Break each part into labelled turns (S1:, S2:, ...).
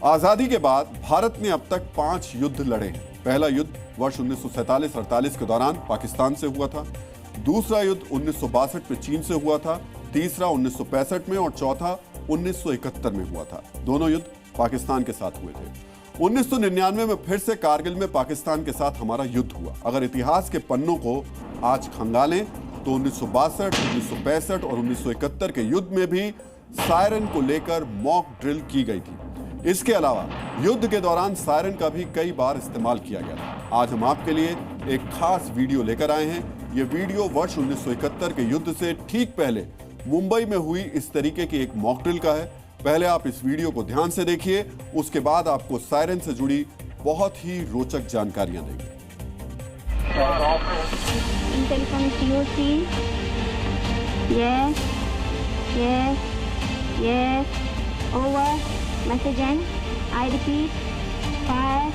S1: आजादी के बाद भारत ने अब तक 5 युद्ध लड़े हैं। पहला युद्ध वर्ष 1947-48 के दौरान पाकिस्तान से हुआ था। दूसरा युद्ध 1962 में चीन से हुआ था। तीसरा 1965 में और चौथा 1971 में हुआ था। दोनों युद्ध पाकिस्तान के साथ हुए थे। 1999 में फिर से कारगिल में पाकिस्तान के साथ हमारा युद्ध हुआ। अगर इतिहास के पन्नों को आज खंगालें तो 1962, 1965 और 1971 के युद्ध में भी सायरन को लेकर मॉक ड्रिल की गई थी। इसके अलावा युद्ध के दौरान सायरन का भी कई बार इस्तेमाल किया गया था। आज हम आपके लिए एक खास वीडियो लेकर आए हैं। ये वीडियो वर्ष 1971 के युद्ध से ठीक पहले मुंबई में हुई इस तरीके की एक मॉक ड्रिल का है। पहले आप इस वीडियो को ध्यान से देखिए, उसके बाद आपको सायरन से जुड़ी बहुत ही रोचक जानकारियां देंगे।
S2: Message end. I repeat, fire.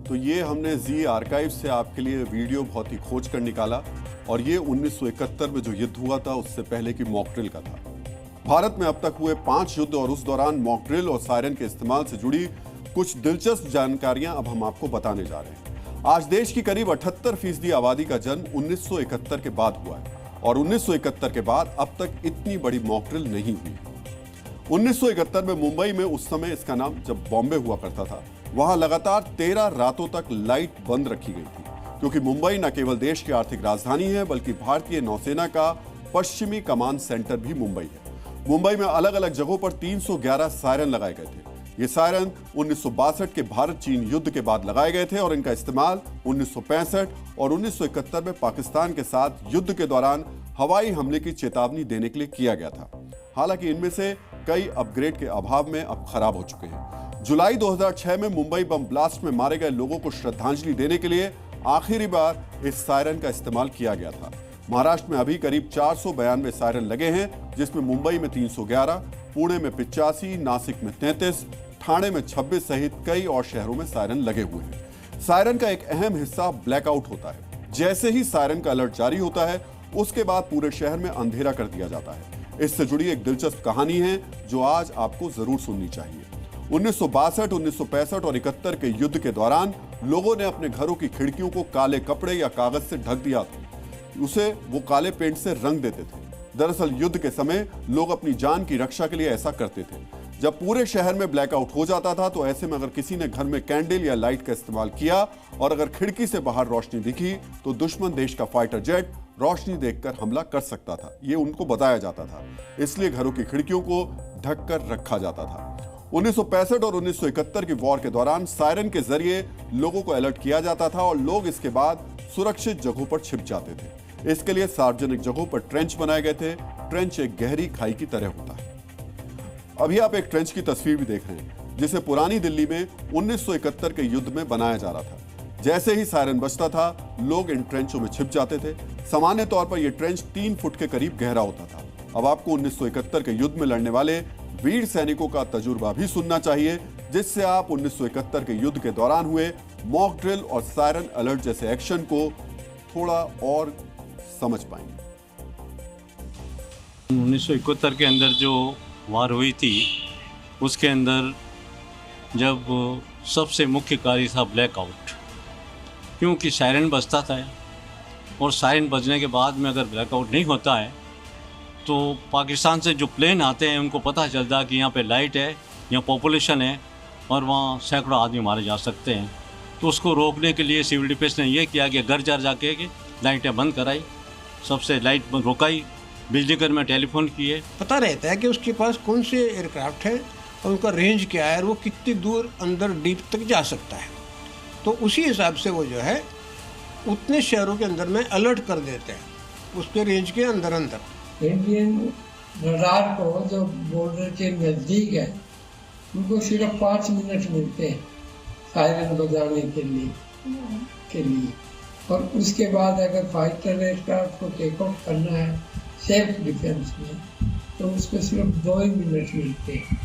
S1: तो ये हमने जी आर्काइव से आपके लिए वीडियो बहुत ही खोज कर निकाला और ये 1971 में जो युद्ध हुआ था उससे पहले की मॉक ड्रिल का था। भारत में अब तक हुए 5 युद्ध और उस दौरान मॉक ड्रिल और सायरन के इस्तेमाल से जुड़ी कुछ दिलचस्प जानकारियां अब हम आपको बताने जा रहे हैं। आज देश की करीब 78% आबादी का जन्म 1971 के बाद हुआ है और 1971 के बाद अब तक इतनी बड़ी मॉक ड्रिल नहीं हुई। 1971 में मुंबई में, उस समय इसका नाम जब बॉम्बे हुआ करता था, वहां लगातार 13 रातों तक लाइट बंद रखी गई थी, क्योंकि मुंबई न केवल देश की आर्थिक राजधानी है बल्कि भारतीय नौसेना का पश्चिमी कमांड सेंटर भी मुंबई है। मुंबई में अलग अलग जगहों पर 311 सायरन लगाए गए थे। ये सायरन 1962 के भारत चीन युद्ध के बाद लगाए गए थे और इनका इस्तेमाल 1965 और 1971 में पाकिस्तान के साथ युद्ध के दौरान हवाई हमले की चेतावनी देने के लिए किया गया था। हालांकि इनमें से कई अपग्रेड के अभाव में अब खराब हो चुके हैं। जुलाई 2006 में मुंबई बम ब्लास्ट में मारे गए लोगों को श्रद्धांजलि देने के लिए आखिरी बार इस सायरन का इस्तेमाल किया गया था। महाराष्ट्र में अभी करीब 492 सायरन लगे हैं, जिसमें मुंबई में 311, पुणे में 85, नासिक में 33, ठाणे में 26 सहित कई और शहरों में सायरन लगे हुए हैं। सायरन का एक अहम हिस्सा ब्लैकआउट होता है। जैसे ही सायरन का अलर्ट जारी होता है, उसके बाद पूरे शहर में अंधेरा कर दिया जाता है। इससे जुड़ी एक दिलचस्प कहानी है जो आज आपको जरूर सुननी चाहिए। 1962, 1965 और 71 के युद्ध के दौरान लोगों ने अपने घरों की खिड़कियों को काले कपड़े या कागज से ढक दिया था। उसे वो काले पेंट से रंग देते थे। दरअसल युद्ध के समय लोग अपनी जान की रक्षा के लिए ऐसा करते थे। जब पूरे शहर में ब्लैकआउट हो जाता था तो ऐसे में अगर किसी ने घर में कैंडल या लाइट का इस्तेमाल किया और अगर खिड़की से बाहर रोशनी दिखी तो दुश्मन देश का फाइटर जेट रोशनी देखकर हमला कर सकता था। ये उनको बताया जाता था, इसलिए घरों की खिड़कियों को ढककर रखा जाता था। 1965 और 1971 की वॉर के दौरान सायरन के जरिए लोगों को अलर्ट किया जाता था और लोग इसके बाद सुरक्षित जगहों पर छिप जाते थे। इसके लिए सार्वजनिक जगहों पर ट्रेंच बनाए गए थे। ट्रेंच एक गहरी खाई की तरह होता है। अभी आप एक ट्रेंच की तस्वीर भी देख रहे हैं, जिसे पुरानी दिल्ली में 1971 के युद्ध में बनाया जा रहा था। जैसे ही सायरन बजता था, लोग इन ट्रेंचों में छिप जाते थे। सामान्य तौर पर यह ट्रेंच 3 फुट के करीब गहरा होता था। अब आपको 1971 के युद्ध में लड़ने वाले वीर सैनिकों का तजुर्बा भी सुनना चाहिए, जिससे आप 1971 के युद्ध के दौरान हुए मॉक ड्रिल और सायरन अलर्ट जैसे एक्शन को थोड़ा और समझ पाएंगे।
S3: 1971 के अंदर जो वार हुई थी, उसके अंदर जब सबसे मुख्य कार्य था ब्लैकआउट, क्योंकि सायरन बजता था और सायरन बजने के बाद में अगर ब्लैकआउट नहीं होता है तो पाकिस्तान से जो प्लेन आते हैं उनको पता चलता है कि यहाँ पे लाइट है, यहाँ पॉपुलेशन है और वहाँ सैकड़ों आदमी मारे जा सकते हैं। तो उसको रोकने के लिए सिविल डिफेंस ने ये किया कि घर घर जाके कि लाइटें बंद कराई, सबसे लाइट रोकाई, बिजली घर में टेलीफोन किए।
S4: पता रहता है कि उसके पास कौन से एयरक्राफ्ट है और उनका रेंज क्या है और वो कितनी दूर अंदर डीप तक जा सकता है। तो उसी हिसाब से वो जो है उतने शहरों के अंदर में अलर्ट कर देते हैं उसके रेंज के अंदर अंदर।
S5: इंडियन रडार को जो बॉर्डर के नज़दीक है उनको सिर्फ 5 मिनट मिलते हैं सायरन बजाने के लिए और उसके बाद अगर फाइटर एयरक्राफ्ट को टेक ऑफ करना है सेल्फ डिफेंस में तो उसको सिर्फ 2 ही मिनट मिलते हैं।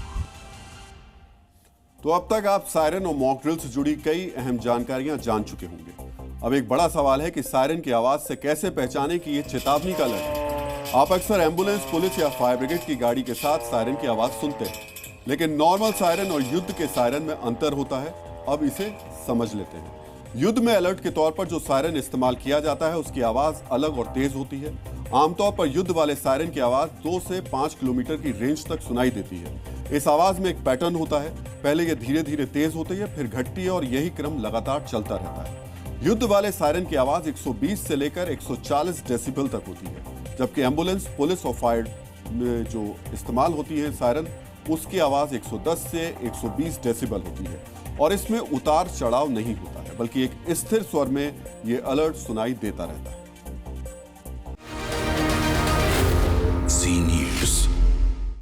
S1: तो अब तक आप सायरन और मॉक ड्रिल से जुड़ी कई अहम जानकारियां जान चुके होंगे। अब एक बड़ा सवाल है कि सायरन की आवाज से कैसे पहचाने कि ये चेतावनी का अलर्ट है। आप अक्सर एम्बुलेंस, पुलिस या फायर ब्रिगेड की गाड़ी के साथ सायरन की आवाज सुनते हैं, लेकिन नॉर्मल सायरन और युद्ध के सायरन में अंतर होता है। अब इसे समझ लेते हैं। युद्ध में अलर्ट के तौर पर जो सायरन इस्तेमाल किया जाता है उसकी आवाज अलग और तेज होती है। आमतौर पर युद्ध वाले सायरन की आवाज 2 से 5 किलोमीटर की रेंज तक सुनाई देती है। इस आवाज में एक पैटर्न होता है, पहले ये धीरे धीरे तेज होती है, फिर घटती है और यही क्रम लगातार चलता रहता है। युद्ध वाले सायरन की आवाज 120 से लेकर 140 डेसिबल तक होती है, जबकि एम्बुलेंस, पुलिस और फायर में जो इस्तेमाल होती है सायरन, उसकी आवाज 110 से 120 डेसिबल होती है और इसमें उतार चढ़ाव नहीं होता है, बल्कि एक स्थिर स्वर में ये अलर्ट सुनाई देता रहता है।